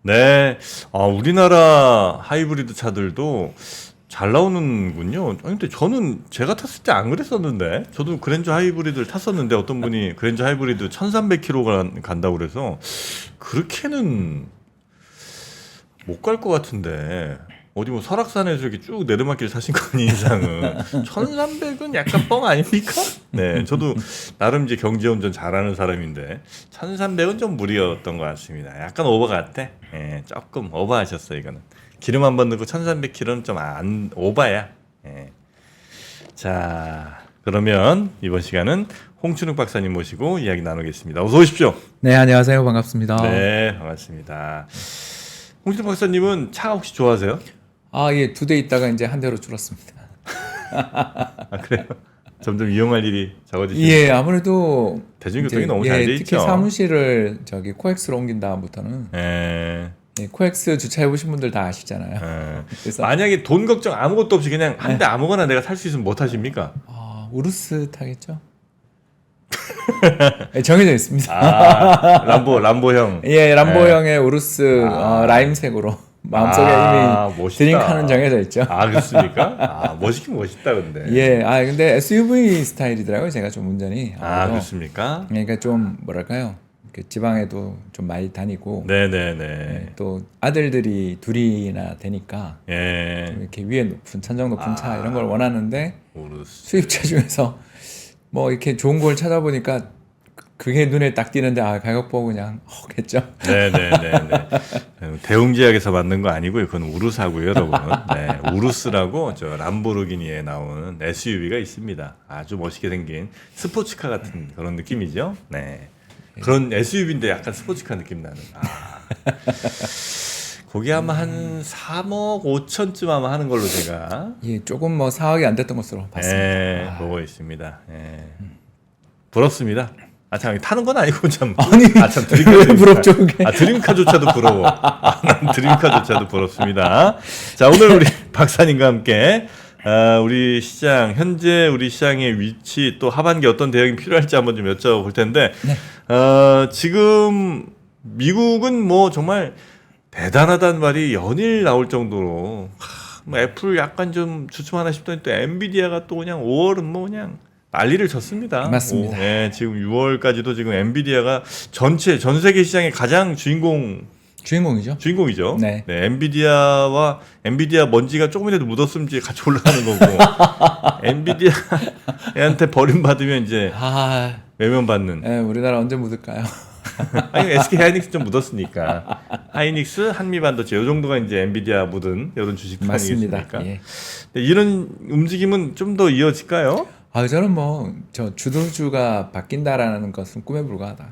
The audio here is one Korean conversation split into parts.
네. 우리나라 하이브리드 차들도 잘 나오는군요. 아니, 근데 저는 제가 탔을 때 안 그랬었는데, 저도 그랜저 하이브리드를 탔었는데 어떤 분이 그랜저 하이브리드 1300km 간다고 그래서 그렇게는 못 갈 것 같은데, 어디 뭐 설악산에서 이렇게 쭉 내리막길 사신 거 아닌 이상은 1300은 약간 뻥 아닙니까? 네, 저도 나름 이제 경제운전 잘하는 사람인데 1300은 좀 무리였던 것 같습니다. 약간 오버 같아. 예, 조금 오버하셨어요. 이거는 기름 한 번 넣고 1300km는 좀 안 오버야. 예. 자, 그러면 이번 시간은 홍춘욱 박사님 모시고 이야기 나누겠습니다. 어서 오십시오. 네, 안녕하세요. 반갑습니다. 네, 반갑습니다. 홍춘욱 박사님은 차 혹시 좋아하세요? 예, 2대 있다가 이제 한 대로 줄었습니다. 아, 그래요? 점점 이용할 일이 적어지시죠? 예, 아무래도 대중교통이 이제, 너무 잘 돼 특히 있죠. 사무실을 코엑스로 옮긴 다음부터는 예. 코엑스 주차해 보신 분들 다 아시잖아요. 예. 그래서 만약에 돈 걱정 아무것도 없이 그냥 한 대 아무거나 내가 살 수 있으면 뭐 타십니까? 우루스 타겠죠? 네, 정해져 있습니다. 람보형. 예, 람보형의 우루스 라임색으로 마음속에 이미 멋있다. 드림카는 정해져 있죠. 그렇습니까? 멋있긴 멋있다 근데. 예, 근데 SUV 스타일이더라고요. 제가 좀 운전이. 그렇습니까? 그러니까 좀 뭐랄까요? 이렇게 지방에도 좀 많이 다니고. 네네네. 또 아들들이 둘이나 되니까 예. 좀 이렇게 위에 높은 천정 높은 차 이런 걸 원하는데 우루스. 수입차 중에서 뭐 이렇게 좋은 걸 찾아보니까 그게 눈에 딱 띄는데 가격 보고 그냥 했죠. 네네네네. 대웅제약에서 만든 거 아니고요. 그건 우루스하고요, 여러분. 네, 우루스라고 저 람보르기니에 나오는 SUV가 있습니다. 아주 멋있게 생긴 스포츠카 같은 그런 느낌이죠. 네. 그런 SUV인데 약간 스포츠카 느낌 나는. 거기 아마 한 3억 5천쯤 아마 하는 걸로 제가 조금 뭐 4억이 안 됐던 것으로 봤습니다. 보고 있습니다. 부럽습니다. 참 타는 건 아니고 참. 아니 참 왜 부럽죠 그게? 드림카조차도 부러워. 난 드림카조차도 부럽습니다. 자, 오늘 우리 박사님과 함께 우리 시장 현재 우리 시장의 위치 또 하반기 어떤 대응이 필요할지 한번 좀 여쭤볼 텐데 지금 미국은 뭐 정말 대단하다는 말이 연일 나올 정도로 뭐 애플 약간 좀 주춤하나 싶더니 또 엔비디아가 또 그냥 5월은 뭐 그냥 난리를 쳤습니다. 맞습니다. 지금 6월까지도 지금 엔비디아가 전 세계 시장의 가장 주인공이죠. 네. 엔비디아 먼지가 조금이라도 묻었으면 이제 같이 올라가는 거고 엔비디아한테 버림받으면 이제 외면받는. 우리나라 언제 묻을까요? 아니 SK 하이닉스 좀 묻었으니까 하이닉스, 한미반도체 이 정도가 이제 엔비디아 묻은 이런 주식들 아니겠습니까? 예. 이런 움직임은 좀 더 이어질까요? 저는 뭐 주도주가 바뀐다라는 것은 꿈에 불과하다.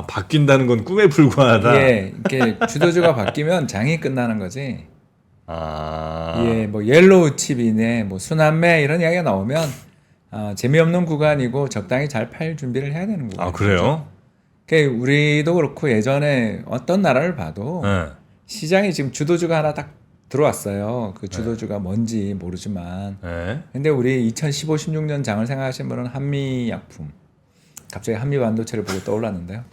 바뀐다는 건 꿈에 불과하다. 예, 이게 주도주가 바뀌면 장이 끝나는 거지. 예, 뭐 옐로우 칩이네, 뭐 순환매 이런 이야기가 나오면 재미없는 구간이고 적당히 잘 팔 준비를 해야 되는 거예요. 그래요? 그러니까 우리도 그렇고 예전에 어떤 나라를 봐도 시장에 지금 주도주가 하나 딱 들어왔어요. 그 주도주가 뭔지 모르지만. 근데 우리 2015, 16년 장을 생각하시는 분은 한미약품. 갑자기 한미반도체를 보고 떠올랐는데요.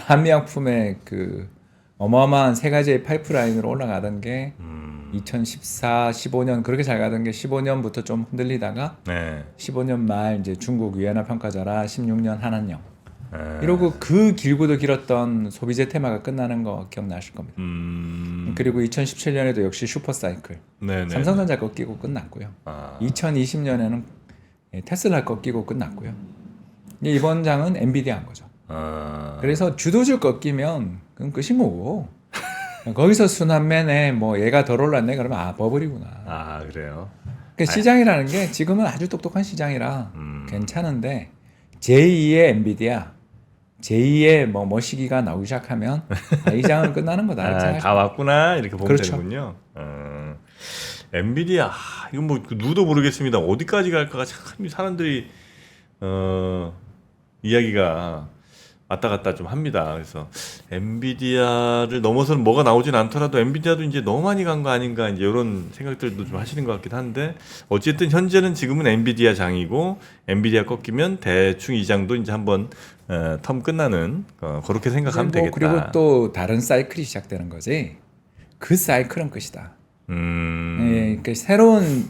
한미약품의 그 어마어마한 세 가지의 파이프라인으로 올라가던 게 2014, 15년 그렇게 잘 가던 게 15년부터 좀 흔들리다가 15년 말 이제 중국 위안화 평가자라 16년 한한령. 이러고 그 길고도 길었던 소비재 테마가 끝나는 거 기억나실 겁니다. 그리고 2017년에도 역시 슈퍼사이클. 삼성전자 꺾이고 끝났고요. 2020년에는 테슬라 꺾이고 끝났고요. 이번 장은 엔비디아 한 거죠. 그래서 주도주 꺾이면 그건 끝인 거고 거기서 순환매네 뭐 얘가 덜 올랐네 그러면 버블이구나. 그래요? 그러니까 시장이라는 게 지금은 아주 똑똑한 시장이라 괜찮은데 제2의 엔비디아 제2의 뭐 시기가 나오기 시작하면 이 장은 끝나는 거다. 다 왔구나 이렇게 보면 그렇죠. 되는군요. 엔비디아 이건 뭐 누구도 모르겠습니다. 어디까지 갈까가 참 사람들이 이야기가 왔다 갔다 좀 합니다. 그래서 엔비디아를 넘어서는 뭐가 나오진 않더라도 엔비디아도 이제 너무 많이 간 거 아닌가 이제 이런 생각들도 좀 하시는 것 같긴 한데 어쨌든 현재는 지금은 엔비디아 장이고 엔비디아 꺾이면 대충 이 장도 이제 한번 텀 끝나는 그렇게 생각하면 되겠다. 그리고 또 다른 사이클이 시작되는 거지. 그 사이클은 끝이다. 예, 그 새로운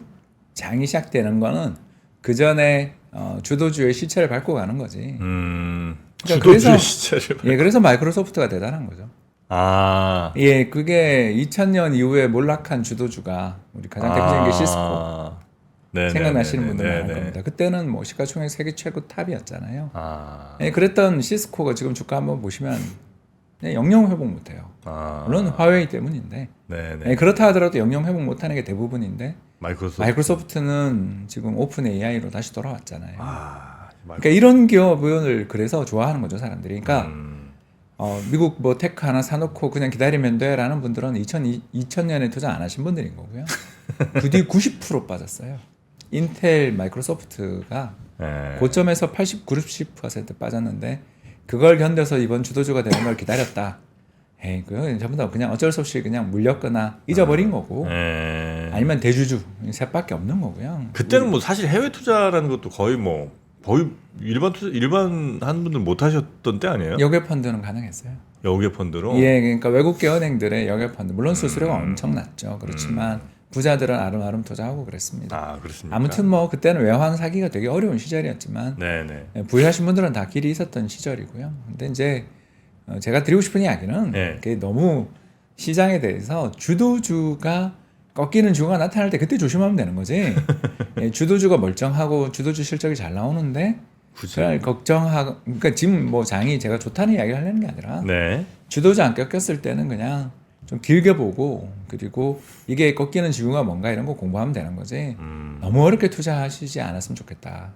장이 시작되는 거는 그 전에 주도주의 시체를 밟고 가는 거지. 그러니까 주도주의 시체를 예, 그래서 마이크로소프트가 대단한 거죠. 아, 예, 그게 2000년 이후에 몰락한 주도주가 우리 가장 대표적인 게 시스코. 네네네네. 생각나시는 분들 많을 네네. 겁니다. 그때는 뭐 시가총액 세계 최고 탑이었잖아요. 아, 예, 그랬던 시스코가 지금 주가 한번 보시면 영영 회복 못해요. 아, 물론 화웨이 때문인데 네네. 예, 그렇다 하더라도 영영 회복 못하는 게 대부분인데 마이크로소프트. 는 지금 오픈 AI로 다시 돌아왔잖아요. 아, 그러니까 이런 기업을 그래서 좋아하는 거죠 사람들이. 그러니까 미국 뭐 테크 하나 사놓고 그냥 기다리면 돼라는 분들은 2000년에 투자 안 하신 분들인 거고요. 그 뒤 90% 빠졌어요. 인텔, 마이크로소프트가 네. 고점에서 80, 90% 빠졌는데 그걸 견뎌서 이번 주도주가 되는 걸 기다렸다. 에이, 그건 전부 다 그냥 어쩔 수 없이 그냥 물렸거나 잊어버린 거고 네. 아니면 대주주 셋밖에 없는 거고요. 그때는 뭐 사실 해외 투자라는 것도 거의 일반 투자 일반 한 분들 못 하셨던 때 아니에요? 역외 펀드는 가능했어요. 역외 펀드로. 예, 그러니까 외국계 은행들의 역외 펀드 물론 수수료가 엄청 낮죠. 그렇지만 부자들은 아름아름 투자하고 그랬습니다. 아, 그렇습니까? 아무튼 뭐 그때는 외환 사기가 되게 어려운 시절이었지만 네네. 부유하신 분들은 다 길이 있었던 시절이고요. 근데 이제 제가 드리고 싶은 이야기는 네. 그게 너무 시장에 대해서 주도주가 꺾이는 주가 나타날 때 그때 조심하면 되는 거지. 예, 주도주가 멀쩡하고 주도주 실적이 잘 나오는데 그걸 걱정하고 그러니까 지금 뭐 장이 제가 좋다는 이야기를 하려는 게 아니라 네. 주도주 안 꺾였을 때는 그냥 좀 길게 보고 그리고 이게 꺾이는 이유가 뭔가 이런 거 공부하면 되는 거지. 너무 어렵게 투자하시지 않았으면 좋겠다.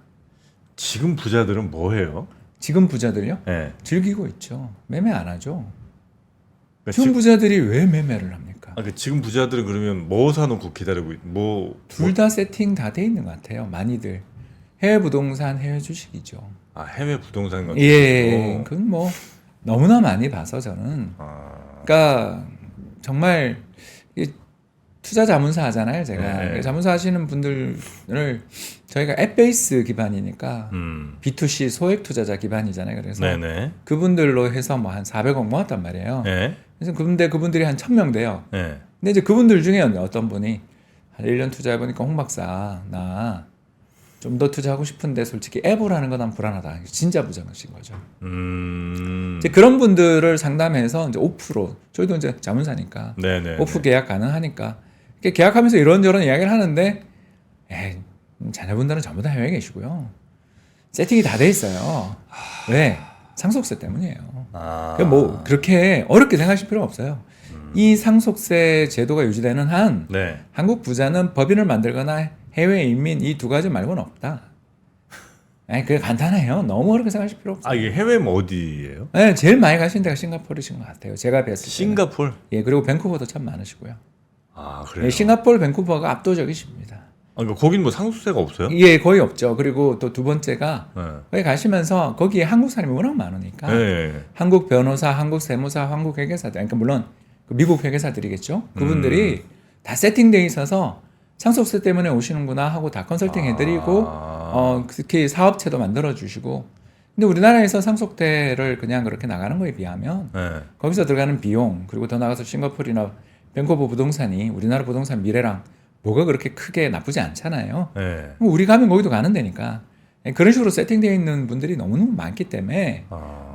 지금 부자들은 뭐 해요? 지금 부자들요? 네. 즐기고 있죠. 매매 안 하죠. 그러니까 지금 부자들이 왜 매매를 합니까? 지금 부자들은 그러면 뭐 사놓고 기다리고 둘 다 세팅 다 돼 있는 것 같아요. 많이들 해외 부동산, 해외 주식이죠. 해외 부동산 같은 예, 그건 뭐 너무나 많이 봐서 저는. 그러니까 정말 투자 자문사 하잖아요, 제가. 네. 그러니까 자문사 하시는 분들을 저희가 앱 베이스 기반이니까 B2C 소액 투자자 기반이잖아요. 그래서 네네. 그분들로 해서 뭐 한 400억 모았단 말이에요. 네. 그래서 그분들이 한 1000명 돼요. 네. 근데 이제 그분들 중에 어떤 분이 한 1년 투자해보니까 홍 박사 나 좀 더 투자하고 싶은데 솔직히 앱을 하는 건 난 불안하다. 진짜 부자신 거죠. 이제 그런 분들을 상담해서 이제 5% 저희도 이제 자문사니까 네네. 5% 계약 가능하니까 이렇게 계약하면서 이런저런 이야기를 하는데 자녀분들은 전부 다 해외에 계시고요. 세팅이 다 돼 있어요. 왜? 상속세 때문이에요. 뭐 그렇게 어렵게 생각하실 필요 없어요. 이 상속세 제도가 유지되는 한 네. 한국 부자는 법인을 만들거나 해외 인민 이 두 가지 말고는 없다. 그게 간단해요. 너무 어렵게 생각하실 필요 없어요. 이게 해외면 어디예요? 네, 제일 많이 가신 데가 싱가포르신 것 같아요. 제가 뵀을 때. 싱가폴? 예, 그리고 밴쿠버도 참 많으시고요. 그래요? 예, 싱가포르, 밴쿠버가 압도적이십니다. 그러니까 거긴 뭐 상속세가 없어요? 예, 거의 없죠. 그리고 또 두 번째가 네. 거기 가시면서 거기에 한국 사람이 워낙 많으니까 네. 한국 변호사, 한국 세무사, 한국 회계사들, 그러니까 물론 미국 회계사들이겠죠. 그분들이 다 세팅돼 있어서 상속세 때문에 오시는구나 하고 다 컨설팅 해드리고 특히 사업체도 만들어주시고 근데 우리나라에서 상속세를 그냥 그렇게 나가는 거에 비하면 네. 거기서 들어가는 비용 그리고 더 나가서 싱가포르나 밴쿠버 부동산이 우리나라 부동산 미래랑 뭐가 그렇게 크게 나쁘지 않잖아요. 네. 우리 가면 거기도 가는 데니까 그런 식으로 세팅되어 있는 분들이 너무너무 많기 때문에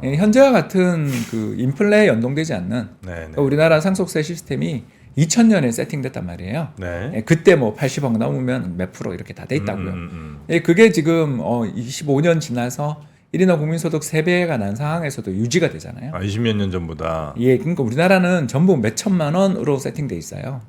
현재와 같은 그 인플레에 연동되지 않는 그러니까 우리나라 상속세 시스템이 2000년에 세팅됐단 말이에요. 네. 그때 뭐 80억 넘으면 몇 프로 이렇게 다 돼 있다고요. 그게 지금 25년 지나서 1인당 국민소득 3배가 난 상황에서도 유지가 되잖아요. 20몇 년 전보다. 예, 그러니까 우리나라는 전부 몇 천만 원으로 세팅돼 있어요.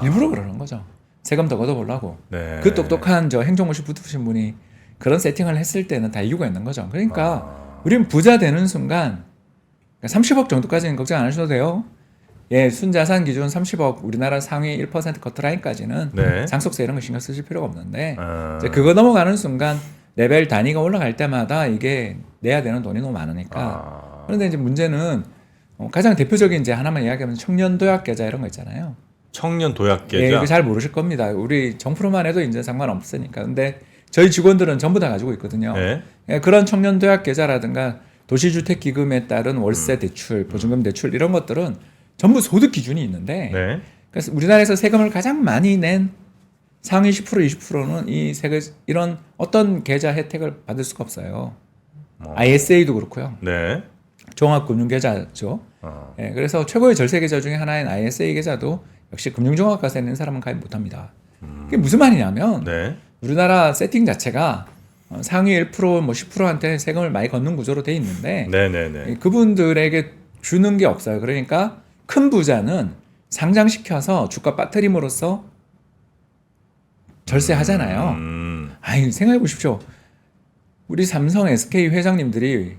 일부러 그러는 거죠. 세금 더 걷어보려고. 네. 그 똑똑한 저 행정고시 붙으신 분이 그런 세팅을 했을 때는 다 이유가 있는 거죠. 그러니까 우리는 부자 되는 순간 30억 정도까지는 걱정 안 하셔도 돼요. 예, 순자산 기준 30억 우리나라 상위 1% 커트라인까지는 네. 상속세 이런 거 신경 쓰실 필요가 없는데 이제 그거 넘어가는 순간 레벨 단위가 올라갈 때마다 이게 내야 되는 돈이 너무 많으니까. 그런데 이제 문제는 가장 대표적인 이제 하나만 이야기하면 청년 도약 계좌 이런 거 있잖아요. 청년 도약 계좌. 예, 이거 잘 모르실 겁니다. 우리 정프로만 해도 이제 상관없으니까. 근데 저희 직원들은 전부 다 가지고 있거든요. 네. 예, 그런 청년 도약 계좌라든가 도시주택 기금에 따른 월세 대출, 보증금 대출 이런 것들은 전부 소득 기준이 있는데 네. 그래서 우리나라에서 세금을 가장 많이 낸 상위 10% 20%는 이 세금 이런 어떤 계좌 혜택을 받을 수가 없어요. ISA도 그렇고요. 네. 종합금융계좌죠. 예, 그래서 최고의 절세 계좌 중에 하나인 ISA 계좌도 역시 금융종합과세에 있는 사람은 가입 못합니다. 그게 무슨 말이냐면 네. 우리나라 세팅 자체가 상위 1% 뭐 10%한테 세금을 많이 걷는 구조로 돼 있는데 네네네. 그분들에게 주는 게 없어요. 그러니까 큰 부자는 상장시켜서 주가 빠뜨림으로써 절세하잖아요. 아니 생각해 보십시오. 우리 삼성, SK 회장님들이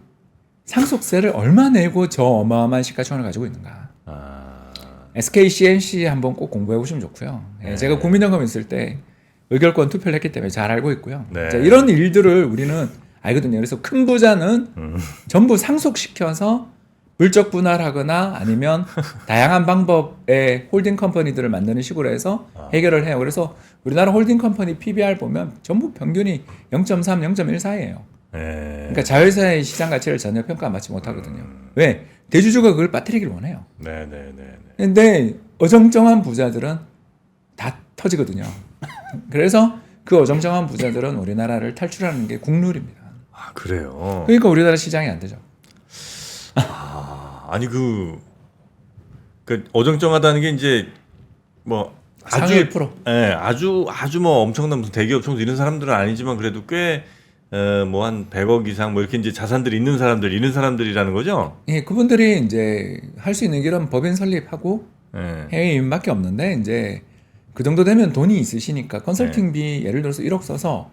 상속세를 얼마 내고 저 어마어마한 시가총액을 가지고 있는가. SK CNC 한번 꼭 공부해 보시면 좋고요. 네. 제가 국민연금 있을 때 의결권 투표를 했기 때문에 잘 알고 있고요. 네. 이런 일들을 우리는 알거든요. 그래서 큰 부자는 전부 상속시켜서 물적 분할하거나 아니면 다양한 방법의 홀딩 컴퍼니들을 만드는 식으로 해서 해결을 해요. 그래서 우리나라 홀딩 컴퍼니 PBR 보면 전부 평균이 0.3, 0.14예요. 그러니까 자회사의 시장 가치를 전혀 평가받지 못하거든요. 왜? 대주주가 그걸 빠뜨리길 원해요. 근데 어정쩡한 부자들은 다 터지거든요. 그래서 그 어정쩡한 부자들은 우리나라를 탈출하는 게 국룰입니다. 아, 그래요? 그러니까 우리나라 시장이 안 되죠. 아니 그 어정쩡하다는 게 이제 뭐 상위 1%. 예, 아주 뭐 엄청난 무슨 대기업 총수 이런 사람들은 아니지만 그래도 꽤 뭐 한 100억 이상 뭐 이렇게 이제 자산들이 있는 사람들이라는 거죠. 예, 그분들이 이제 할 수 있는 길은 법인 설립하고 예. 해외 임밖에 없는데 이제 그 정도 되면 돈이 있으시니까 컨설팅비 예를 들어서 1억 써서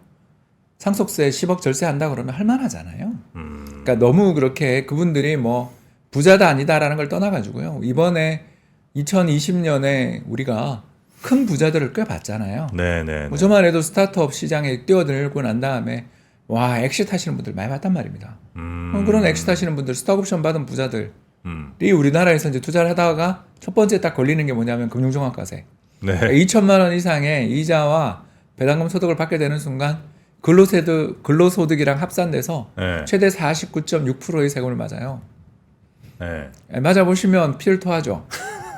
상속세 10억 절세한다 그러면 할 만하잖아요. 그러니까 너무 그렇게 그분들이 뭐 부자다 아니다라는 걸 떠나가지고요. 이번에 2020년에 우리가 큰 부자들을 꽤 봤잖아요. 네네. 뭐 저만 해도 스타트업 시장에 뛰어들고 난 다음에 와 엑시트 하시는 분들 많이 봤단 말입니다. 그런 엑시트 하시는 분들 스톡옵션 받은 부자들이 우리나라에서 이제 투자를 하다가 첫 번째 딱 걸리는 게 뭐냐면 금융종합과세. 네. 2천만 원 이상의 이자와 배당금 소득을 받게 되는 순간 근로소득이랑 합산돼서 네. 최대 49.6%의 세금을 맞아요. 네. 맞아 보시면 피를 토하죠.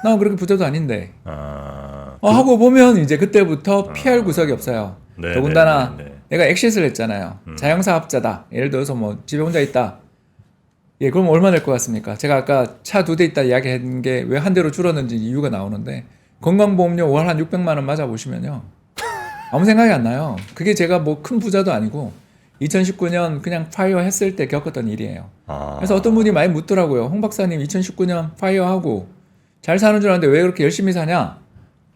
난 그렇게 부자도 아닌데. 아, 하고 보면 이제 그때부터 피할 구석이 없어요. 네, 더군다나 네, 네, 네. 내가 엑시트를 했잖아요. 자영사업자다. 예를 들어서 뭐 집에 혼자 있다. 예, 그럼 얼마 낼 것 같습니까? 제가 아까 차 2대 있다 이야기한 게 왜 한 대로 줄었는지 이유가 나오는데 건강보험료 월 한 600만 원 맞아 보시면요. 아무 생각이 안 나요. 그게 제가 뭐 큰 부자도 아니고 2019년 그냥 파이어 했을 때 겪었던 일이에요. 그래서 어떤 분이 많이 묻더라고요. 홍 박사님 2019년 파이어하고 잘 사는 줄 알았는데 왜 그렇게 열심히 사냐?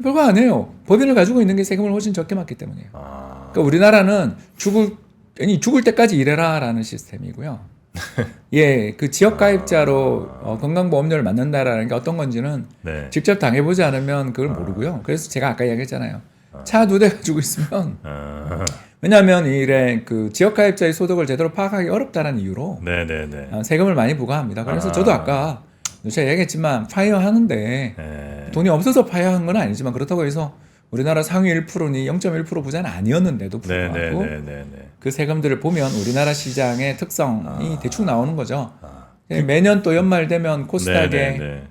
별거 아니에요. 법인을 가지고 있는 게 세금을 훨씬 적게 맞기 때문이에요. 그러니까 우리나라는 죽을 때까지 일해라라는 시스템이고요. 예, 그 지역 가입자로 건강보험료를 맞는다라는 게 어떤 건지는 네. 직접 당해보지 않으면 그걸 모르고요. 그래서 제가 아까 이야기했잖아요. 차 2대 가지고 있으면 왜냐하면 이래 그 지역 가입자의 소득을 제대로 파악하기 어렵다는 이유로 네네네. 세금을 많이 부과합니다. 그래서 저도 아까 제가 얘기했지만 파이어 하는데 돈이 없어서 파이어 한 건 아니지만 그렇다고 해서 우리나라 상위 1%니 0.1% 부자는 아니었는데도 불구하고 그 세금들을 보면 우리나라 시장의 특성이 대충 나오는 거죠. 매년 또 연말 되면 코스닥에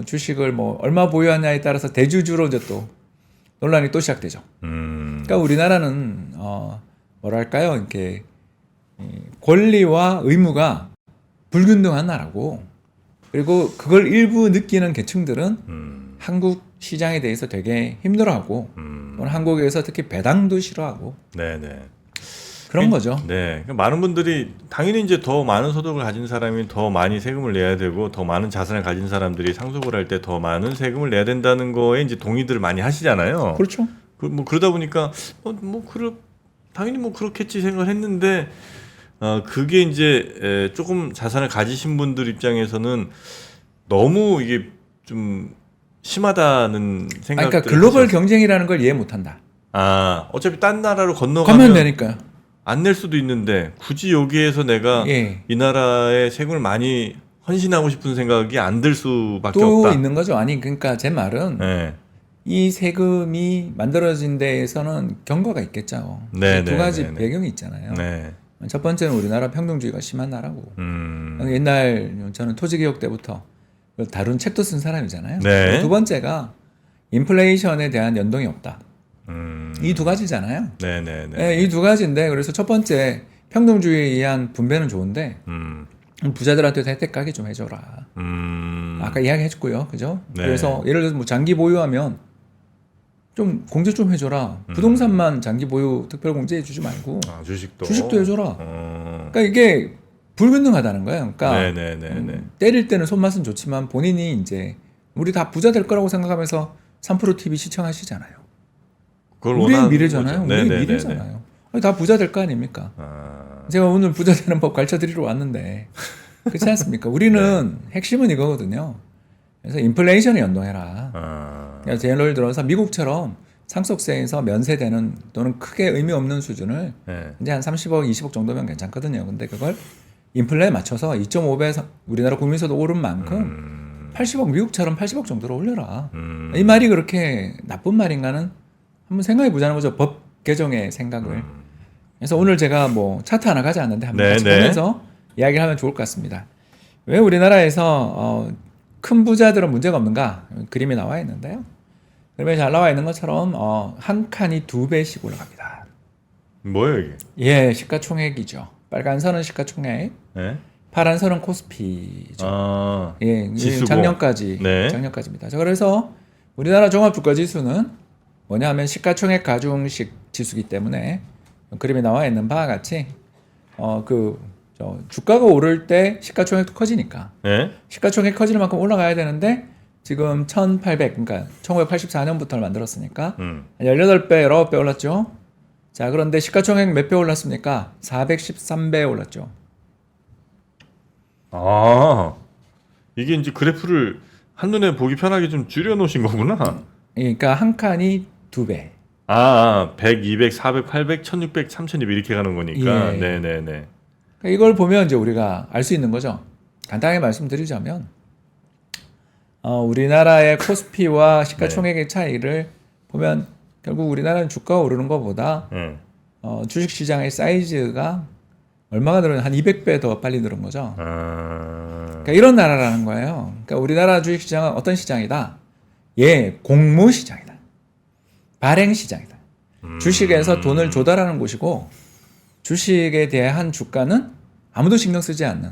주식을 뭐 얼마 보유하냐에 따라서 대주주로 이제 또 논란이 또 시작되죠. 그러니까 우리나라는 뭐랄까요, 이렇게 권리와 의무가 불균등한 나라고, 그리고 그걸 일부 느끼는 계층들은 한국 시장에 대해서 되게 힘들어하고, 또는 한국에서 특히 배당도 싫어하고, 그런 거죠. 네, 그러니까 많은 분들이 당연히 이제 더 많은 소득을 가진 사람이 더 많이 세금을 내야 되고 더 많은 자산을 가진 사람들이 상속을 할 때 더 많은 세금을 내야 된다는 거에 이제 동의들을 많이 하시잖아요. 그렇죠. 뭐 그러다 보니까 당연히 뭐 그렇겠지 생각을 했는데 그게 이제 조금 자산을 가지신 분들 입장에서는 너무 이게 좀 심하다는 생각. 그러니까 글로벌 경쟁이라는 걸 이해 못한다. 어차피 딴 나라로 건너가면 되니까요. 안 낼 수도 있는데 굳이 여기에서 내가 예. 이 나라에 세금을 많이 헌신하고 싶은 생각이 안 들 수밖에 또 없다. 있는 거죠. 아니 그러니까 제 말은 네. 이 세금이 만들어진 데에서는 경과가 있겠죠. 네, 두 네, 가지 네, 네. 배경이 있잖아요. 네. 첫 번째는 우리나라 평등주의가 심한 나라고. 옛날 저는 토지개혁 때부터 다룬 책도 쓴 사람이잖아요. 네. 두 번째가 인플레이션에 대한 연동이 없다. 이 두 가지잖아요. 네네네. 네, 이 두 가지인데 그래서 첫 번째 평등주의에 의한 분배는 좋은데 부자들한테도 혜택 가게 좀 해줘라. 아까 이야기해줬고요, 그죠? 네. 그래서 예를 들어서 뭐 장기 보유하면 좀 공제 좀 해줘라. 부동산만 장기 보유 특별 공제해주지 말고 아, 주식도 해줘라. 그러니까 이게 불균등하다는 거예요. 그러니까 네네네네. 때릴 때는 손맛은 좋지만 본인이 이제 우리 다 부자 될 거라고 생각하면서 3프로 TV 시청하시잖아요. 그걸 우리의 원하는 미래잖아요. 거죠. 우리의 네네네네. 미래잖아요. 아니, 다 부자 될 거 아닙니까? 아, 제가 오늘 부자 되는 법 가르쳐 드리러 왔는데 그렇지 않습니까? 우리는 핵심은 이거거든요. 그래서 인플레이션에 연동해라. 그래서 예를 들어서 미국처럼 상속세에서 면세되는 또는 크게 의미 없는 수준을 네. 이제 한 30억, 20억 정도면 괜찮거든요. 근데 그걸 인플레에 맞춰서 2.5배 우리나라 국민소득 오른 만큼 80억 미국처럼 80억 정도로 올려라. 이 말이 그렇게 나쁜 말인가는 한번 생각해 보자는 거죠. 법 개정의 생각을. 그래서 오늘 제가 뭐 차트 하나 가져왔는데 한번 같이 네, 보면서 이야기를 하면 좋을 것 같습니다. 왜 우리나라에서 큰 부자들은 문제가 없는가? 그림이 나와 있는데요. 그림에 잘 나와 있는 것처럼 한 칸이 2배씩 올라갑니다. 뭐예요 이게? 예, 시가총액이죠. 빨간 선은 시가총액, 네? 파란 선은 코스피죠. 아, 예, 지수고. 작년까지, 네. 작년까지입니다. 자, 그래서 우리나라 종합주가지수는 뭐냐 하면 시가총액 가중식 지수기 때문에 그림에 나와 있는 바와 같이 주가가 오를 때 시가총액도 커지니까 네? 시가총액 커지는 만큼 올라가야 되는데 지금 1800, 그러니까 1984년부터를 만들었으니까 18배, 19배 올랐죠. 자, 그런데 시가총액 몇 배 올랐습니까? 413배 올랐죠. 아, 이게 이제 그래프를 한눈에 보기 편하게 좀 줄여 놓으신 거구나. 그러니까 한 칸이 2배. 아, 100, 200, 400, 800, 1600, 3200 이렇게 가는 거니까. 예. 네네네. 그러니까 이걸 보면 이제 우리가 알 수 있는 거죠. 간단하게 말씀드리자면 우리나라의 코스피와 시가총액의 차이를 보면 결국 우리나라는 주가가 오르는 것보다 주식시장의 사이즈가 얼마가 늘어요? 한 200배 더 빨리 늘은 거죠. 그러니까 이런 나라라는 거예요. 그러니까 우리나라 주식시장은 어떤 시장이다? 예, 공모시장이다. 발행시장이다. 주식에서 돈을 조달하는 곳이고 주식에 대한 주가는 아무도 신경 쓰지 않는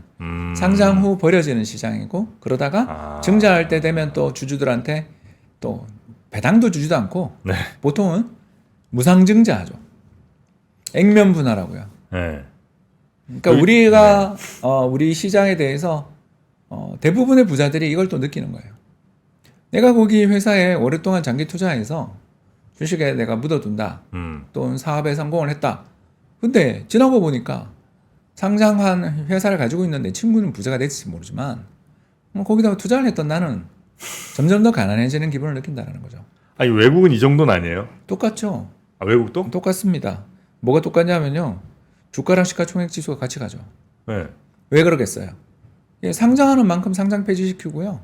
상장 후 버려지는 시장이고 그러다가 증자할 때 되면 또 주주들한테 또 배당도 주지도 않고 네. 보통은 무상증자하죠. 액면 분할하고요. 네. 그러니까 우리가 우리 시장에 대해서 대부분의 부자들이 이걸 또 느끼는 거예요. 내가 거기 회사에 오랫동안 장기 투자해서 주식에 내가 묻어둔다. 또는 사업에 성공을 했다. 근데 지나고 보니까 상장한 회사를 가지고 있는 내 친구는 부자가 됐을지 모르지만 거기다가 투자를 했던 나는 점점 더 가난해지는 기분을 느낀다는 거죠. 아니 외국은 이 정도는 아니에요? 똑같죠. 아, 외국도? 똑같습니다. 뭐가 똑같냐면요. 주가랑 시가총액 지수가 같이 가죠. 네. 왜 그러겠어요? 예, 상장하는 만큼 상장 폐지시키고요.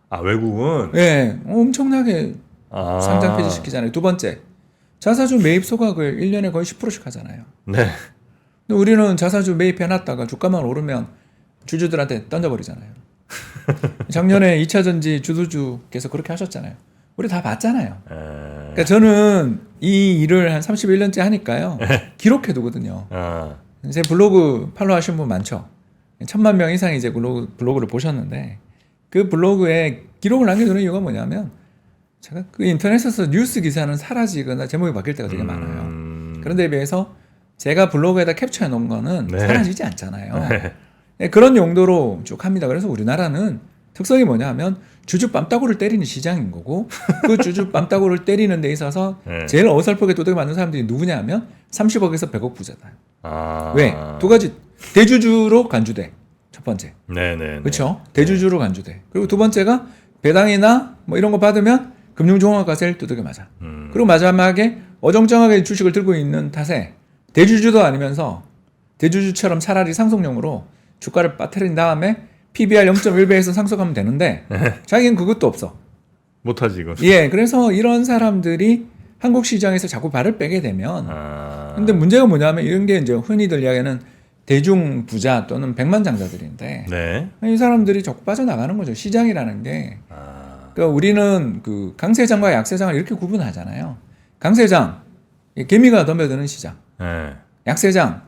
아, 외국은? 예, 엄청나게 상장 폐지시키잖아요. 두 번째, 자사주 매입 소각을 1년에 거의 10%씩 하잖아요. 네. 근데 우리는 자사주 매입해놨다가 주가만 오르면 주주들한테 던져버리잖아요. 작년에 2차전지 주도주께서 그렇게 하셨잖아요. 우리 다 봤잖아요. 그러니까 저는 이 일을 한 31년째 하니까요. 기록해두거든요. 제 블로그 팔로우 하신 분 많죠. 1000만 명 이상이 이제 블로그를 보셨는데 그 블로그에 기록을 남겨두는 이유가 뭐냐면 제가 그 인터넷에서 뉴스 기사는 사라지거나 제목이 바뀔 때가 되게 많아요. 그런데 비해서 제가 블로그에다 캡처해 놓은 거는 네. 사라지지 않잖아요. 네, 그런 용도로 쭉 합니다. 그래서 우리나라는 특성이 뭐냐 하면 주주 뺨따구를 때리는 시장인 거고 그 주주 뺨따구를 때리는 데 있어서 네. 제일 어설프게 도둑이 맞는 사람들이 누구냐 하면 30억에서 100억 부자다. 아. 왜? 두 가지. 대주주로 간주돼. 첫 번째. 네네. 그렇죠? 대주주로 간주돼. 그리고 두 번째가 배당이나 뭐 이런 거 받으면 금융종합과세를 두들겨 맞아. 그리고 마지막에 어정쩡하게 주식을 들고 있는 탓에 대주주도 아니면서 대주주처럼 차라리 상속용으로 주가를 빠뜨린 다음에 PBR 0.1배에서 상속하면 되는데 자기는 그것도 없어. 못하지 이거. 예, 그래서 이런 사람들이 한국 시장에서 자꾸 발을 빼게 되면 근데 문제가 뭐냐면 이런 게 이제 흔히들 이야기하는 대중 부자 또는 백만장자들인데 네. 이 사람들이 자꾸 빠져나가는 거죠. 시장이라는 게. 그러니까 우리는 그 강세장과 약세장을 이렇게 구분하잖아요. 강세장, 개미가 덤벼드는 시장. 네. 약세장,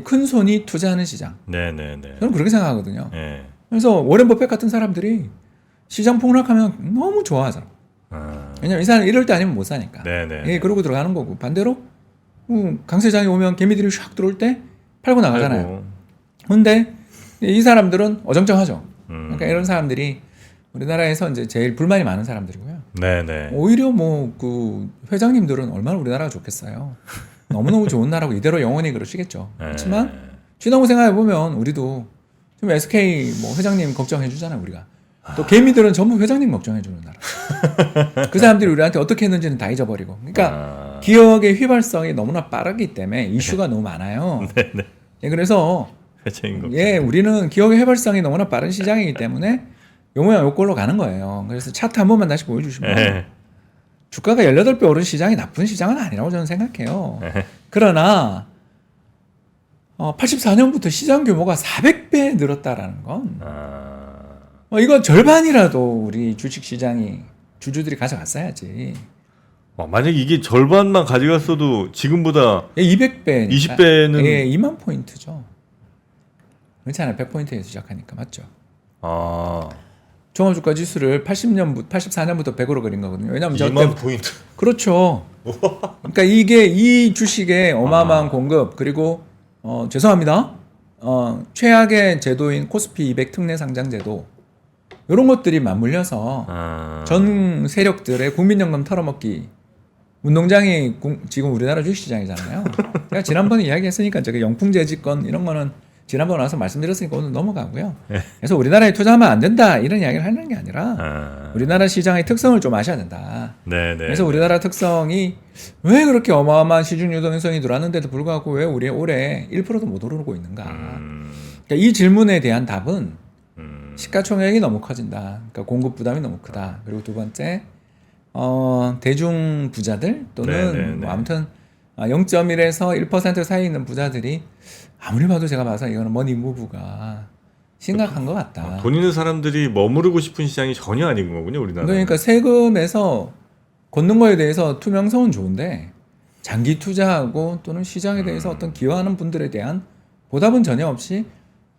큰 손이 투자하는 시장. 네네네. 저는 그렇게 생각하거든요. 네. 그래서 워렌 버핏 같은 사람들이 시장 폭락하면 너무 좋아하잖아. 왜냐면 이 사람 이럴 때 아니면 못 사니까. 네네. 예, 그러고 들어가는 거고 반대로 강세장이 오면 개미들이 샥 들어올 때 팔고 나가잖아요. 근데 이 사람들은 어정쩡하죠. 그러니까 이런 사람들이 우리나라에서 이제 제일 불만이 많은 사람들이고요. 네네. 오히려 뭐 그 회장님들은 얼마나 우리나라가 좋겠어요. 너무너무 좋은 나라고 이대로 영원히 그러시겠죠. 그렇지만 지나고 생각해 보면 우리도 좀 SK 뭐 회장님 걱정해 주잖아요, 우리가. 또 개미들은 전부 회장님 걱정해 주는 나라. 그 사람들이 우리한테 어떻게 했는지는 다 잊어버리고. 그러니까 기억의 휘발성이 너무나 빠르기 때문에 이슈가 너무 많아요. 네네. 예, 그래서 회차인 거. 예, 우리는 기억의 휘발성이 너무나 빠른 시장이기 때문에 요 모양 요 꼴로 가는 거예요. 그래서 차트 한 번만 다시 보여주시면 네. 주가가 18배 오른 시장이 나쁜 시장은 아니라고 저는 생각해요. 그러나 84년부터 시장 규모가 400배 늘었다라는 건 이거 절반이라도 우리 주식시장이 주주들이 가져갔어야지. 만약에 이게 절반만 가져갔어도 지금보다 200배. 20배는 예, 2만 포인트죠. 그렇잖아요. 100포인트에서 시작하니까 맞죠. 종합주가 지수를 84년부터 100으로 그린 거거든요. 왜냐하면 2만 포인트. 그렇죠. 그러니까 이게 이 주식의 어마어마한 공급 그리고 죄송합니다. 최악의 제도인 코스피 200 특례 상장 제도 이런 것들이 맞물려서 전 세력들의 국민연금 털어먹기 운동장이 지금 우리나라 주식시장이잖아요. 제가 지난번에 이야기했으니까 저기 영풍재지권 이런 거는 지난번에 와서 말씀드렸으니까 오늘 넘어가고요. 그래서 우리나라에 투자하면 안 된다 이런 이야기를 하는 게 아니라 우리나라 시장의 특성을 좀 아셔야 된다. 네네. 그래서 우리나라 특성이 왜 그렇게 어마어마한 시중 유동성이 들어왔는데도 불구하고 왜 우리 올해 1%도 못 오르고 있는가. 그러니까 이 질문에 대한 답은 시가총액이 너무 커진다. 그러니까 공급 부담이 너무 크다. 그리고 두 번째 대중 부자들 또는 뭐 아무튼 0.1에서 1% 사이에 있는 부자들이 아무리 봐도 제가 봐서 이거는 머니 무브가 심각한 것 같다. 돈 있는 사람들이 머무르고 싶은 시장이 전혀 아닌 거군요, 우리나라. 그러니까 세금에서 걷는 거에 대해서 투명성은 좋은데 장기 투자하고 또는 시장에 대해서 어떤 기여하는 분들에 대한 보답은 전혀 없이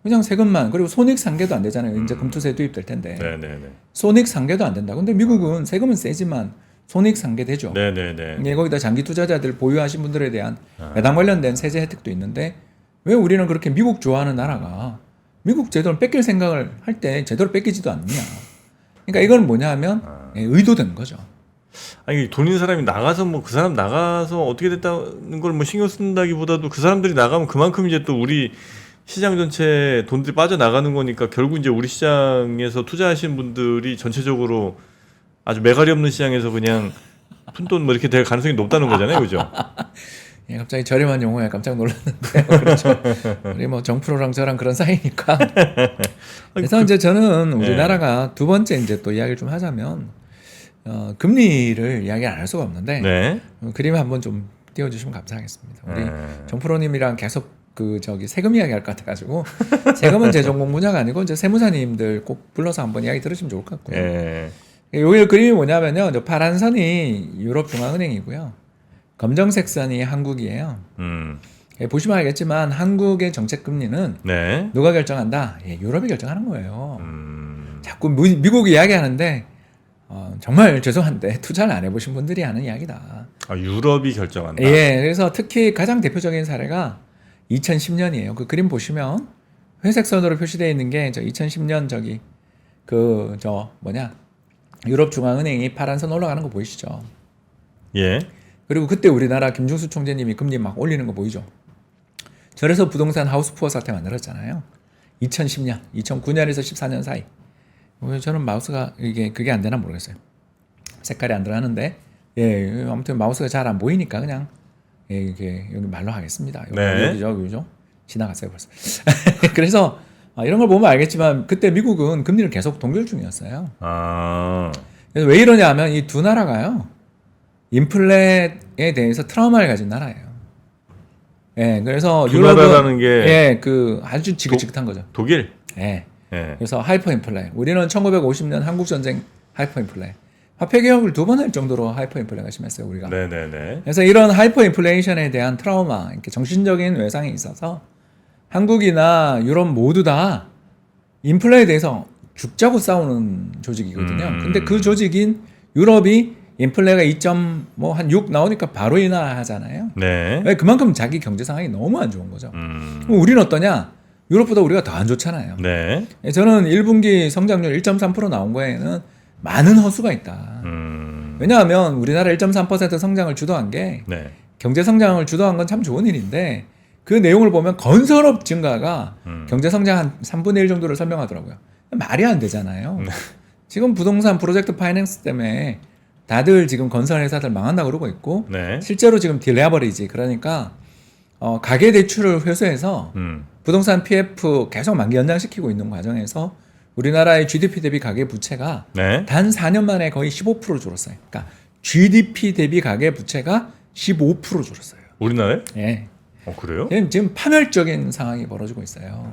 그냥 세금만 그리고 손익 상계도 안 되잖아요. 이제 금투세 도입될 텐데. 네네네. 손익 상계도 안 된다. 근데 미국은 세금은 세지만 손익 상계 되죠. 네네네. 예, 거기다 장기 투자자들 보유하신 분들에 대한 배당 관련된 세제 혜택도 있는데 왜 우리는 그렇게 미국 좋아하는 나라가 미국 제도를 뺏길 생각을 할 때 제대로 뺏기지도 않느냐. 그러니까 이건 뭐냐 하면 의도된 거죠. 아니 돈 있는 사람이 나가서 뭐 그 사람 나가서 어떻게 됐다는 걸 뭐 신경 쓴다기보다도 그 사람들이 나가면 그만큼 이제 또 우리 시장 전체에 돈들이 빠져나가는 거니까 결국 이제 우리 시장에서 투자하신 분들이 전체적으로 아주 매갈이 없는 시장에서 그냥 푼돈 뭐 이렇게 될 가능성이 높다는 거잖아요, 그죠? 예, 갑자기 저렴한 용어에 깜짝 놀랐는데 그렇죠. 우리 뭐 정프로랑 저랑 그런 사이니까. 그래서 이제 저는 우리나라가 두 번째 이제 또 이야기를 좀 하자면 금리를 이야기 안 할 수가 없는데 네. 그림 한번 좀 띄워주시면 감사하겠습니다. 우리 정프로님이랑 계속 세금 이야기 할 것 같아가지고 세금은 제 전공 분야가 아니고 이제 세무사님들 꼭 불러서 한번 이야기 들으시면 좋을 것 같고요. 여기 그림이 뭐냐면요, 저 파란 선이 유럽 중앙은행이고요, 검정색 선이 한국이에요. 보시면 알겠지만 한국의 정책 금리는 네. 누가 결정한다? 유럽이 결정하는 거예요. 자꾸 미국이 이야기하는데 정말 죄송한데 투자를 안 해보신 분들이 하는 이야기다. 유럽이 결정한다. 예, 그래서 특히 가장 대표적인 사례가 2010년이에요. 그 그림 보시면 회색 선으로 표시되어 있는 게 저 2010년 유럽 중앙은행이 파란 선 올라가는 거 보이시죠? 예. 그리고 그때 우리나라 김중수 총재님이 금리 막 올리는 거 보이죠? 저래서 부동산 하우스푸어 사태 만들었잖아요. 2010년, 2009년에서 14년 사이. 저는 마우스가 그게 안 되나 모르겠어요. 색깔이 안 들어가는데 아무튼 마우스가 잘 안 보이니까 그냥 예, 이게 여기 말로 하겠습니다. 네. 여기죠. 지나갔어요 벌써. 그래서 이런 걸 보면 알겠지만 그때 미국은 금리를 계속 동결 중이었어요. 그래서 왜 이러냐면 이 두 나라가요. 인플레에 대해서 트라우마를 가진 나라예요. 예, 그래서 두 유럽은 나라라는 게 예, 그 아주 지긋지긋한 거죠. 독일. 예. 예. 그래서 하이퍼 인플레. 우리는 1950년 한국 전쟁 하이퍼 인플레. 화폐 개혁을 2번 할 정도로 하이퍼 인플레가 심했어요, 우리가. 네네네. 그래서 이런 하이퍼 인플레이션에 대한 트라우마, 이렇게 정신적인 외상이 있어서 한국이나 유럽 모두 다 인플레에 대해서 죽자고 싸우는 조직이거든요. 근데 그 조직인 유럽이 인플레가 2.6 나오니까 바로 인하하잖아요. 네. 왜? 그만큼 자기 경제 상황이 너무 안 좋은 거죠. 그럼 우리는 어떠냐? 유럽보다 우리가 더 안 좋잖아요. 네. 저는 1분기 성장률 1.3% 나온 거에는 많은 허수가 있다. 왜냐하면 우리나라 1.3% 성장을 주도한 게 네. 경제 성장을 주도한 건 참 좋은 일인데 그 내용을 보면 건설업 증가가 경제 성장 한 3분의 1 정도를 설명하더라고요. 말이 안 되잖아요. 지금 부동산 프로젝트 파이낸스 때문에 다들 지금 건설 회사들 망한다고 그러고 있고 네. 실제로 지금 딜레버리지 그러니까 가계 대출을 회수해서 부동산 PF 계속 만기 연장시키고 있는 과정에서 우리나라의 GDP 대비 가계 부채가 네. 단 4년 만에 거의 15% 줄었어요. 그러니까 GDP 대비 가계 부채가 15% 줄었어요. 우리나라에? 예. 그래요? 지금 파멸적인 상황이 벌어지고 있어요.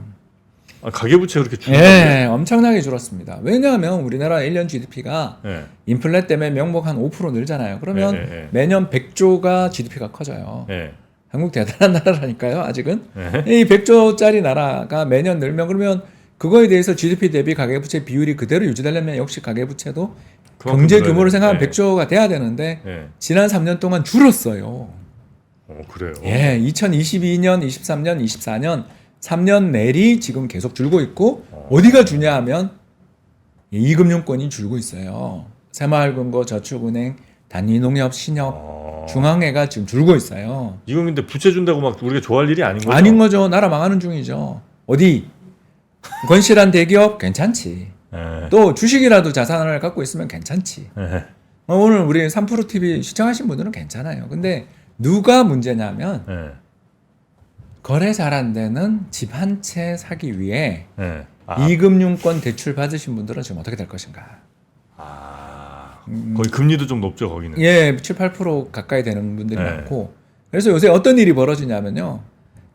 가계부채 그렇게 줄었어요? 예, 엄청나게 줄었습니다. 왜냐하면 우리나라 1년 GDP가 네. 인플레 때문에 명목 한 5% 늘잖아요. 그러면 네. 매년 100조가 GDP가 커져요. 네. 한국 대단한 나라라니까요, 아직은. 네. 이 100조짜리 나라가 매년 늘면 그러면 그거에 대해서 GDP 대비 가계부채 비율이 그대로 유지되려면 역시 가계부채도 경제 규모를 생각하면 100조가 돼야 되는데 네. 지난 3년 동안 줄었어요. 그래요? 예, 2022년, 23년, 24년 3년 내리 지금 계속 줄고 있고 어디가 주냐 하면 이금융권이 줄고 있어요. 새마을금고, 저축은행, 단위농협, 신협, 중앙회가 지금 줄고 있어요. 이거 근데 부채 준다고 막 우리가 좋아할 일이 아닌 거죠? 아닌 거죠. 나라 망하는 중이죠. 어디? 건실한 대기업 괜찮지. 네. 또 주식이라도 자산을 갖고 있으면 괜찮지. 네. 오늘 우리 3프로TV 시청하신 분들은 괜찮아요. 근데 누가 문제냐면 네. 거래 잘 안 되는 집 한 채 사기 위해 네. 이금융권 대출 받으신 분들은 지금 어떻게 될 것인가? 거의 금리도 좀 높죠, 거기는. 예, 7, 8% 가까이 되는 분들이 네. 많고 그래서 요새 어떤 일이 벌어지냐면요.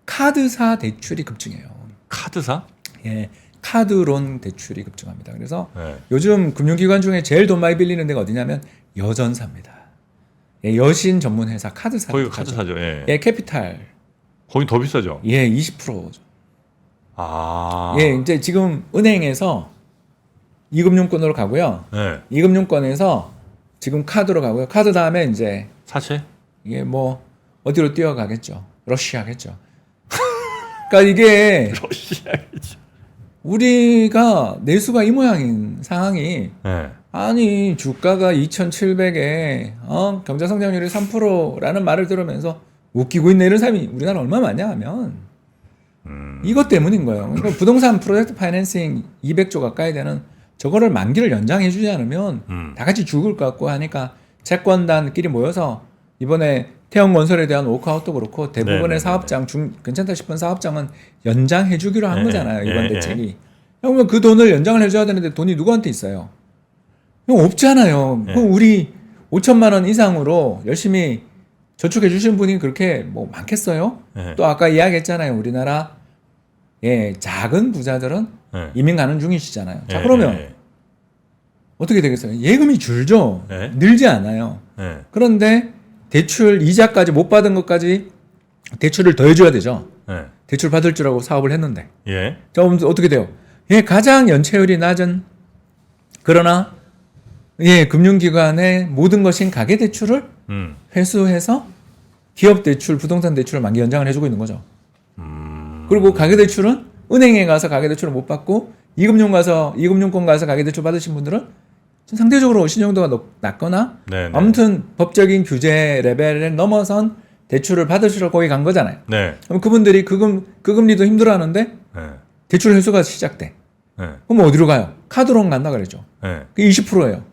카드사 대출이 급증해요. 카드사? 예, 카드론 대출이 급증합니다. 그래서 네. 요즘 금융기관 중에 제일 돈 많이 빌리는 데가 어디냐면 여전사입니다. 예, 여신 전문 회사 카드사. 거기가 카드사죠. 예. 예, 캐피탈. 거긴 더 비싸죠. 예, 20%. 예, 이제 지금 은행에서 이금융권으로 가고요. 네. 이금융권에서 지금 카드로 가고요. 카드 다음에 이제 사채? 이게 뭐 어디로 뛰어가겠죠. 러시아겠죠. 그러니까 이게 러시아겠죠. 우리가 내수가 이 모양인 상황이 네. 아니 주가가 2,700에 경제 성장률이 3%라는 말을 들으면서 웃기고 있는 이런 사람이 우리나라 얼마나 많냐 하면 이것 때문인 거예요. 그러니까 부동산 프로젝트 파이낸싱 200조 가까이 되는 저거를 만기를 연장해 주지 않으면 다 같이 죽을 것 같고 하니까 채권단끼리 모여서 이번에 태형건설에 대한 워크아웃도 그렇고 대부분의 네네네네. 사업장 괜찮다 싶은 사업장은 연장해 주기로 한 네, 거잖아요. 이번 네, 대책이. 그러면 그 돈을 연장을 해줘야 되는데 돈이 누구한테 있어요? 이거 없잖아요. 네. 그럼 우리 5천만 원 이상으로 열심히 저축해 주신 분이 그렇게 뭐 많겠어요? 네. 또 아까 이야기했잖아요. 우리나라 작은 부자들은 네. 이민 가는 중이시잖아요. 자 네, 그러면 네. 어떻게 되겠어요? 예금이 줄죠. 네. 늘지 않아요. 네. 그런데 대출 이자까지 못 받은 것까지 대출을 더 해줘야 되죠. 네. 대출 받을 줄 알고 사업을 했는데. 예. 자, 그럼 어떻게 돼요? 가장 연체율이 낮은 그러나 금융기관의 모든 것인 가계대출을 회수해서 기업대출, 부동산 대출을 만기 연장을 해주고 있는 거죠. 그리고 가계대출은 은행에 가서 가계대출을 못 받고 이금융권 가서 가계대출 받으신 분들은 상대적으로 신용도가 낮거나 네, 네. 아무튼 법적인 규제 레벨을 넘어선 대출을 받으시러 거기 간 거잖아요. 네. 그럼 그분들이 그 금리도 힘들어하는데 네. 대출 회수가 시작돼. 네. 그럼 어디로 가요? 카드론 간다 그랬죠. 네. 그게 20%예요.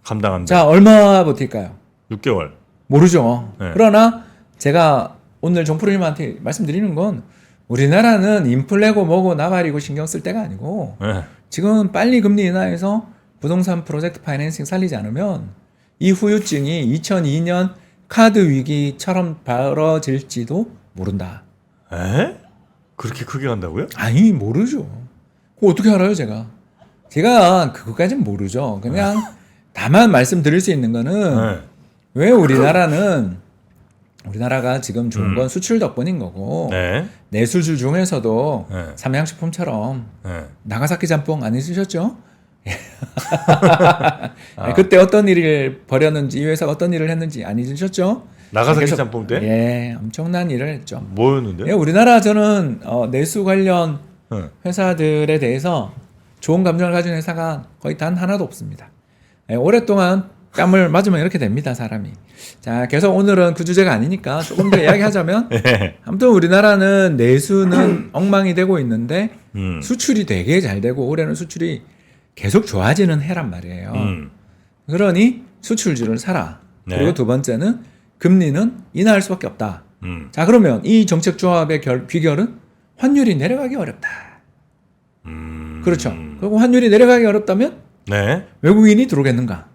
감당 안 돼. 자, 얼마 버틸까요? 6개월. 모르죠. 네. 그러나 제가 오늘 정프로님한테 말씀드리는 건 우리나라는 인플레고 뭐고 나발이고 신경 쓸 때가 아니고 네. 지금 빨리 금리 인하해서 부동산 프로젝트 파이낸싱 살리지 않으면 이 후유증이 2002년 카드 위기처럼 벌어질지도 모른다. 에? 그렇게 크게 간다고요? 아니 모르죠. 그거 어떻게 알아요 제가? 제가 그것까진 모르죠. 그냥 다만 말씀드릴 수 있는 거는 네. 왜 우리나라가 지금 좋은 건 수출 덕분인 거고 네. 내수주 중에서도 네. 삼양식품처럼 네. 나가사키 짬뽕 안 있으셨죠? 그때 어떤 일을 벌였는지 이 회사가 어떤 일을 했는지 안 잊으셨죠? 나가사키 계속- 짬뽕 때? 예, 엄청난 일을 했죠. 뭐였는데요? 예, 우리나라 저는 내수 관련 네. 회사들에 대해서 좋은 감정을 가진 회사가 거의 단 하나도 없습니다. 예, 오랫동안 뺨을 맞으면 이렇게 됩니다, 사람이. 자, 계속 오늘은 그 주제가 아니니까 조금 더 이야기하자면 아무튼 우리나라는 내수는 엉망이 되고 있는데 수출이 되게 잘 되고 올해는 수출이 계속 좋아지는 해란 말이에요. 그러니 수출주를 사라. 네. 그리고 두 번째는 금리는 인하할 수밖에 없다. 음. 자, 그러면 이 정책 조합의 비결은 환율이 내려가기 어렵다. 그렇죠. 그리고 환율이 내려가기 어렵다면 네. 외국인이 들어오겠는가?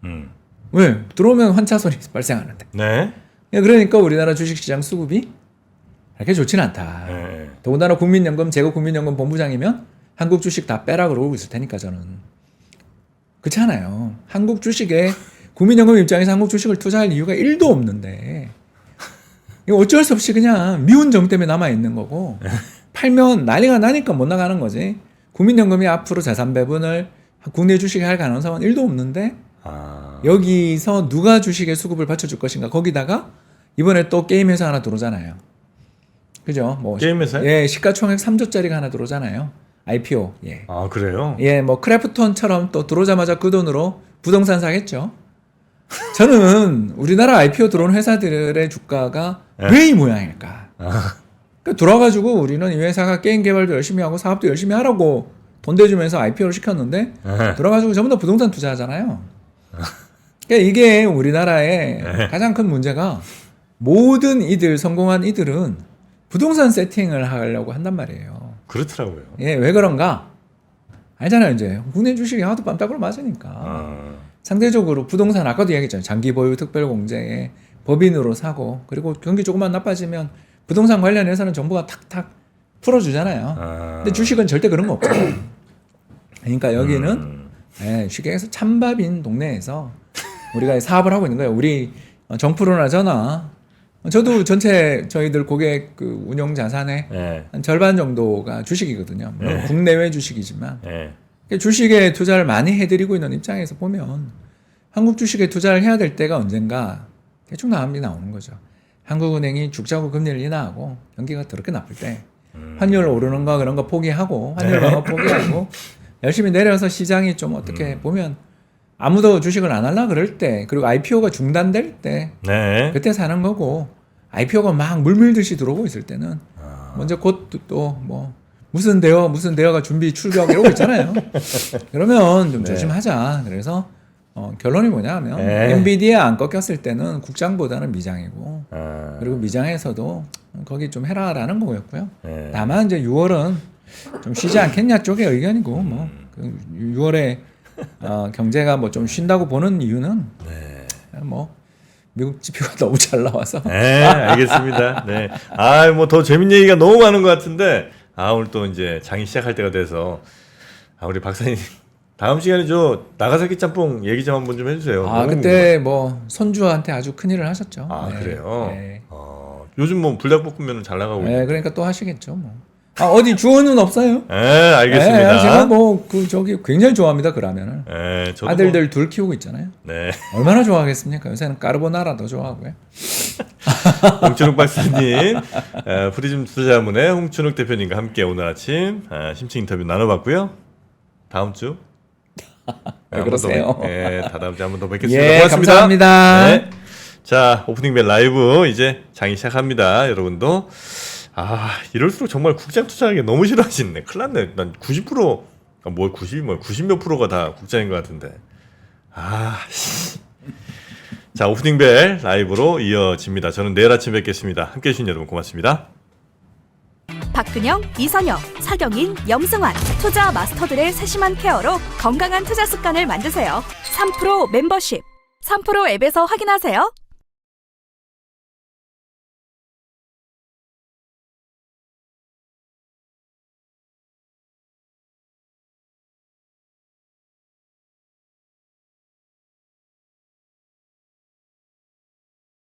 음. 왜? 들어오면 환차손이 발생하는데. 네. 그러니까 우리나라 주식시장 수급이 그렇게 좋지는 않다. 네. 더군다나 국민연금, 제국국민연금 본부장이면 한국 주식 다 빼라 그러고 있을 테니까 저는. 그렇지 않아요. 한국 주식에 국민연금 입장에서 한국 주식을 투자할 이유가 1도 없는데 이거 어쩔 수 없이 그냥 미운 정 때문에 남아있는 거고 팔면 난리가 나니까 못 나가는 거지. 국민연금이 앞으로 재산 배분을 국내 주식에 할 가능성은 1도 없는데 아. 여기서 누가 주식의 수급을 받쳐줄 것인가. 거기다가 이번에 또 게임 회사 하나 들어오잖아요. 그죠? 뭐 게임 회사요? 예, 시가총액 3조짜리가 하나 들어오잖아요. IPO. 예. 아, 그래요? 예, 뭐 크래프톤처럼 또 들어오자마자 그 돈으로 부동산 사겠죠. 저는 우리나라 IPO 들어온 회사들의 주가가 왜 이 모양일까? 그러니까 돌아가지고 우리는 이 회사가 게임 개발도 열심히 하고 사업도 열심히 하라고 돈 대주면서 IPO를 시켰는데 들어가지고 전부 다 부동산 투자하잖아요. 그러니까 이게 우리나라의 가장 큰 문제가 모든 이들 성공한 이들은 부동산 세팅을 하려고 한단 말이에요. 그렇더라고요. 예, 왜 그런가? 알잖아요, 이제. 국내 주식이 하도 빰따구로 맞으니까. 아. 상대적으로 부동산 아까도 이야기했잖아요. 장기 보유 특별 공제에 법인으로 사고 그리고 경기 조금만 나빠지면 부동산 관련해서는 정부가 탁탁 풀어주잖아요. 아. 근데 주식은 절대 그런 거 없죠. 그러니까 여기는 예, 쉽게 해서 찬밥인 동네에서 우리가 사업을 하고 있는 거예요. 우리 정프로나 저나 저도 전체 저희들 고객 그 운용 자산의 네. 한 절반 정도가 주식이거든요. 물론 국내외 주식이지만 네. 주식에 투자를 많이 해드리고 있는 입장에서 보면 한국 주식에 투자를 해야 될 때가 언젠가 대충 나오는 거죠. 한국은행이 죽자고 금리를 인하하고 경기가 더럽게 나쁠 때 환율 오르는 거 그런 거 포기하고 환율 방어 포기하고 열심히 내려서 시장이 좀 어떻게 보면 아무도 주식을 안 하려 그럴 때 그리고 IPO가 중단될 때 네. 그때 사는 거고 IPO가 막 물밀듯이 들어오고 있을 때는 먼저 곧 또 뭐 무슨 대여가 준비 출격 이러고 있잖아요. 그러면 좀 조심하자. 그래서 결론이 뭐냐면 엔비디아 안 꺾였을 때는 국장보다는 미장이고 그리고 미장에서도 거기 좀 해라라는 거였고요. 다만 이제 6월은 좀 쉬지 않겠냐 쪽의 의견이고 뭐 그 6월에 경제가 뭐 좀 쉰다고 보는 이유는 뭐 미국 지표가 너무 잘 나와서. 네, 알겠습니다. 네. 아, 뭐 더 재밌는 얘기가 너무 많은 것 같은데, 오늘 또 이제 장이 시작할 때가 돼서, 우리 박사님, 다음 시간에 나가사키 짬뽕 얘기 좀 한번 좀 해주세요. 너무 그때 뭐 손주한테 아주 큰일을 하셨죠. 그래요? 네. 요즘 뭐 불닭볶음면은 잘 나가고 있는데. 네, 그러니까 또 하시겠죠, 뭐. 어디 주어는 없어요? 네, 알겠습니다. 네, 제가 뭐 굉장히 좋아합니다, 그 라면을. 네, 저도 아들들 둘 키우고 있잖아요. 네. 얼마나 좋아하겠습니까? 요새는 까르보나라 더 좋아하고요. 홍춘욱 박사님, 프리즘 투자문의 홍춘욱 대표님과 함께 오늘 아침 심층 인터뷰 나눠봤고요. 다음 주. 왜 그러세요? 네, 다음 주에 한 번 더 뵙겠습니다. 예, 고맙습니다. 감사합니다. 네. 자, 오프닝 벨 라이브 이제 장이 시작합니다. 여러분도. 이럴수록 정말 국장 투자하기 너무 싫어하시네. 큰일 났네. 난 90%, 90몇 프로가 다 국장인 것 같은데. 자, 오프닝벨 라이브로 이어집니다. 저는 내일 아침 뵙겠습니다. 함께해 주신 여러분 고맙습니다. 박근영, 이선영, 사경인, 염승환 투자 마스터들의 세심한 케어로 건강한 투자 습관을 만드세요. 3프로 멤버십 3프로 앱에서 확인하세요.